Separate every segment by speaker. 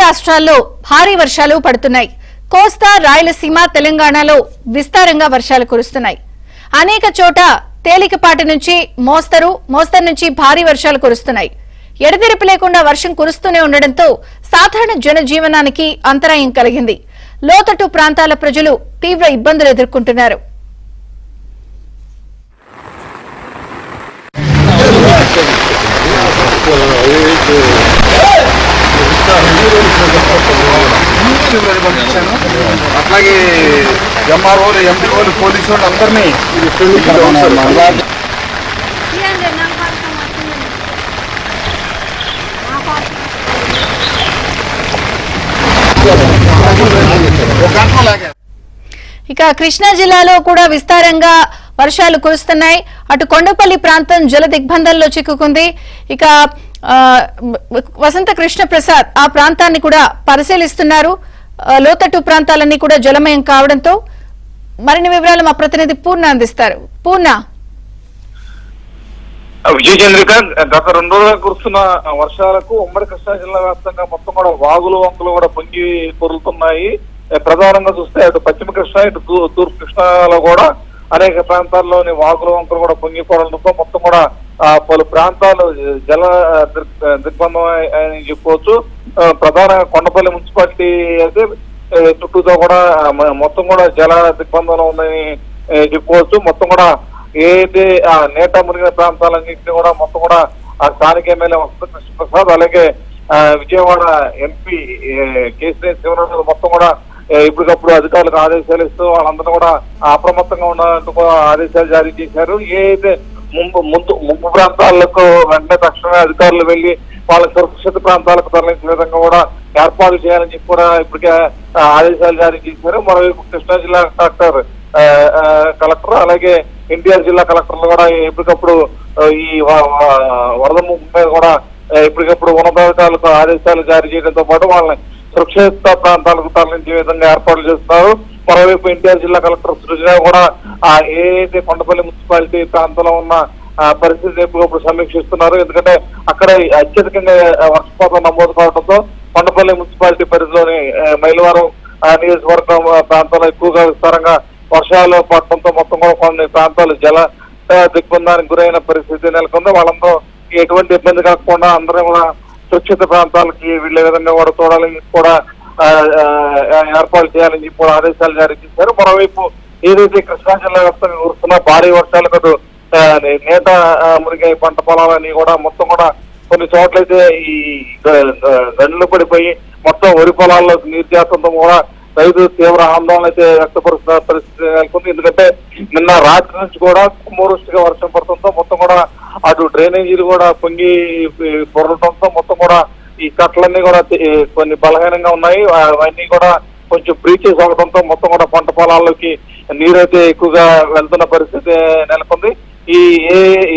Speaker 1: రాష్ట్రాల్లో భారీ వర్షాలు పడుతున్నాయి. కోస్తా, రాయలసీమ, తెలంగాణలో విస్తారంగా వర్షాలు కురుస్తున్నాయి. అనేక చోట తేలికపాటి నుంచి మోస్తరు నుంచి భారీ వర్షాలు కురుస్తున్నాయి. ఎడతెరిపి లేకుండా వర్షం కురుస్తూనే ఉండడంతో సాధారణ జనజీవనానికి అంతరాయం కలిగింది. లోతట్టు ప్రాంతాల ప్రజలు తీవ్ర ఇబ్బందులు ఎదుర్కొంటున్నారు.
Speaker 2: అట్లాగే ఎంఆర్ఓలు, ఎంపీఓలు, పోలీసు వాళ్ళు అందరినీ
Speaker 1: ఇక కృష్ణా జిల్లాలో కూడా విస్తారంగా వర్షాలు కురుస్తున్నాయి. అటు కొండపల్లి ప్రాంతం జల దిగ్బంధంలో చిక్కుకుంది. ఇక వసంత కృష్ణ ప్రసాద్ ఆ ప్రాంతాన్ని కూడా పరిశీలిస్తున్నారు. లోతట్టు ప్రాంతాలన్నీ కూడా జలమయం కావడంతో మరిన్ని వివరాలు మా ప్రతినిధి పూర్ణ అందిస్తారు. పూర్ణ.
Speaker 2: విజయ చంద్రిక, గత 2 రోజులుగా కురుస్తున్న వర్షాలకు ఉమ్మడి కృష్ణా జిల్లా వ్యాప్తంగా మొత్తం కూడా వాగులు, వంకలు కూడా పొంగి పొరులుతున్నాయి. ప్రధానంగా చూస్తే అటు పశ్చిమ కృష్ణ, ఇటు తూర్పు కృష్ణాలో కూడా అనేక ప్రాంతాల్లోని వాగులు, వంకలు కూడా పొంగిపోవడంతో మొత్తం కూడా పలు ప్రాంతాలు జల దిగ్బంధం అని చెప్పుకోవచ్చు. ప్రధానంగా కొండపల్లి మున్సిపాలిటీ అయితే చుట్టూతో కూడా మొత్తం కూడా జల దిగ్బంధంలో ఉందని చెప్పుకోవచ్చు. మొత్తం కూడా ఏదైతే నేట మునిగిన ప్రాంతాలన్నింటినీ కూడా మొత్తం కూడా స్థానిక ఎమ్మెల్యే వసంత కృష్ణప్రసాద్, అలాగే విజయవాడ ఎంపీ కేసీఆర్ శివరాజు మొత్తం కూడా ఇప్పటికప్పుడు అధికారులకు ఆదేశాలు ఇస్తూ వాళ్ళందరూ కూడా అప్రమత్తంగా ఉండాలంటూ కూడా ఆదేశాలు జారీ చేశారు. ఏదైతే ముంపు ప్రాంతాలకు వెంటనే తక్షణమే అధికారులు వెళ్లి వాళ్ళ సురక్షిత ప్రాంతాలకు తరలించే విధంగా కూడా ఏర్పాట్లు చేయాలని చెప్పి కూడా ఇప్పటికే ఆదేశాలు జారీ చేశారు. మరోవైపు కృష్ణా జిల్లా కలెక్టర్ అలాగే ఎన్టీఆర్ జిల్లా కలెక్టర్లు కూడా ఎప్పటికప్పుడు ఈ వరద ముంపు మీద కూడా ఇప్పటికప్పుడు ఉన్నతాధికారులకు ఆదేశాలు జారీ చేయడంతో పాటు వాళ్ళని సురక్షిత ప్రాంతాలకు తరలించే విధంగా ఏర్పాట్లు చేస్తున్నారు. మరోవైపు ఎన్టీఆర్ జిల్లా కలెక్టర్ సృజన కూడా ఏదైతే కొండపల్లి మున్సిపాలిటీ ప్రాంతంలో ఉన్న పరిస్థితి ఎప్పటికప్పుడు సమీక్షిస్తున్నారు. ఎందుకంటే అక్కడ అత్యధికంగా వర్షపాతం నమోదు కావడంతో కొండపల్లి మున్సిపాలిటీ పరిధిలోని మైలవరం నియోజకవర్గం ప్రాంతాల్లో ఎక్కువగా విస్తారంగా వర్షాలు పడటంతో మొత్తం కూడా కొన్ని ప్రాంతాలు జల దిగ్బంధానికి గురైన పరిస్థితి నెలకొంది. వాళ్ళందరూ ఎటువంటి ఇబ్బంది కాకుండా అందరూ కూడా సురక్షిత ప్రాంతాలకి వెళ్లే విధంగా కూడా చూడాలని కూడా ఏర్పాటు చేయాలని చెప్పి కూడా ఆదేశాలు జారీ చేశారు. మరోవైపు ఏదైతే కృష్ణా జిల్లా వ్యాప్తంగా కురుస్తున్న భారీ వర్షాలకు నేత మునిగే పంట పొలాలని కూడా మొత్తం కూడా కొన్ని చోట్లయితే ఈ గండ్లు పడిపోయి మొత్తం వరి పొలాల్లో నీరు చేరడంతో కూడా రైతులు తీవ్ర ఆందోళన అయితే వ్యక్తపరుస్తున్న పరిస్థితి నెలకొంది. ఎందుకంటే నిన్న రాత్రి నుంచి కూడా కుంభవృష్టిగా వర్షం పడటంతో మొత్తం కూడా అటు డ్రైనేజీలు కూడా పొంగి పొరలటంతో మొత్తం కూడా ఈ కట్టలన్నీ కూడా కొన్ని బలహీనంగా ఉన్నాయి. అవన్నీ కూడా కొంచెం బ్రీచెస్ అవడంతో మొత్తం కూడా పంట పొలాల్లోకి నీరైతే ఎక్కువగా వెళ్తున్న పరిస్థితి నెలకొంది. ఈ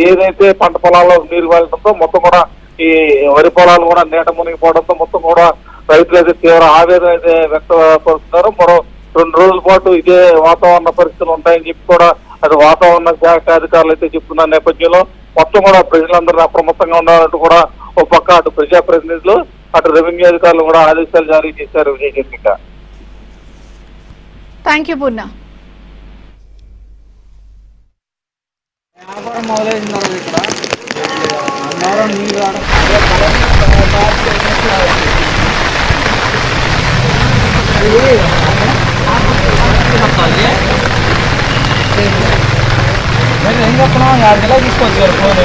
Speaker 2: ఏదైతే పంట పొలాల్లో నీరు వెళ్లడంతో మొత్తం కూడా ఈ వరి పొలాలు కూడా నీట మునిగిపోవడంతో మొత్తం కూడా రైతులు అయితే తీవ్ర ఆవేదన అయితే వ్యక్తపరుస్తున్నారు. మరో 2 రోజుల పాటు ఇదే వాతావరణ పరిస్థితులు ఉంటాయని చెప్పి కూడా అటు వాతావరణ శాఖ అధికారులు అయితే చెప్తున్న నేపథ్యంలో మొత్తం కూడా ప్రజలందరూ అప్రమత్తంగా ఉండాలంటూ కూడా ఒక పక్క అటు ప్రజాప్రతినిధులు అటు రెవెన్యూ అధికారులు కూడా ఆదేశాలు జారీ చేశారు. విజయ్ చంద్రిక.
Speaker 1: థ్యాంక్ యూ పూర్ణ.
Speaker 3: ఏం చెప్పినా 2 కిలో తీసుకోవచ్చు కదా ఫోన్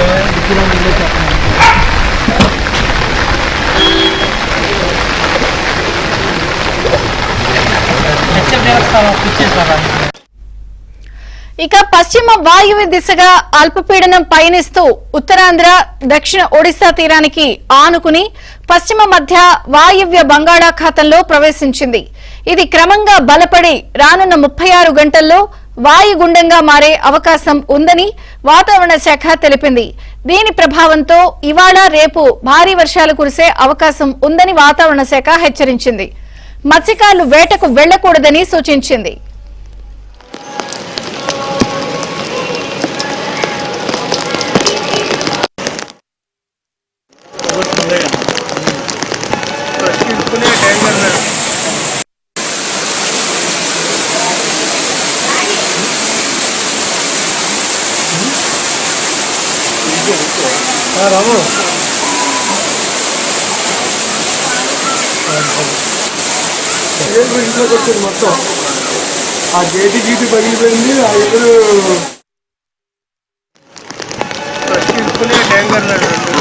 Speaker 1: ఇక పశ్చిమ వాయువ్య దిశగా అల్పపీడనం పయనిస్తూ ఉత్తరాంధ్ర, దక్షిణ ఒడిశా తీరానికి ఆనుకుని పశ్చిమ మధ్య వాయువ్య బంగాళాఖాతంలో ప్రవేశించింది. ఇది క్రమంగా బలపడి రానున్న 36 గంటల్లో వాయుగుండంగా మారే అవకాశం ఉందని వాతావరణ శాఖ తెలిపింది. దీని ప్రభావంతో ఇవాళ, రేపు భారీ వర్షాలు కురిసే అవకాశం ఉందని వాతావరణ శాఖ హెచ్చరించింది. మత్స్యకారులు వేటకు వెళ్లకూడదని సూచించింది.
Speaker 2: టైం
Speaker 3: రాము ఇంట్లోకి వచ్చింది మొత్తం. ఆ గేటు గీటు పగిలిపోయింది. ఆ ఎదురు తీసుకునే ట్యాంకర్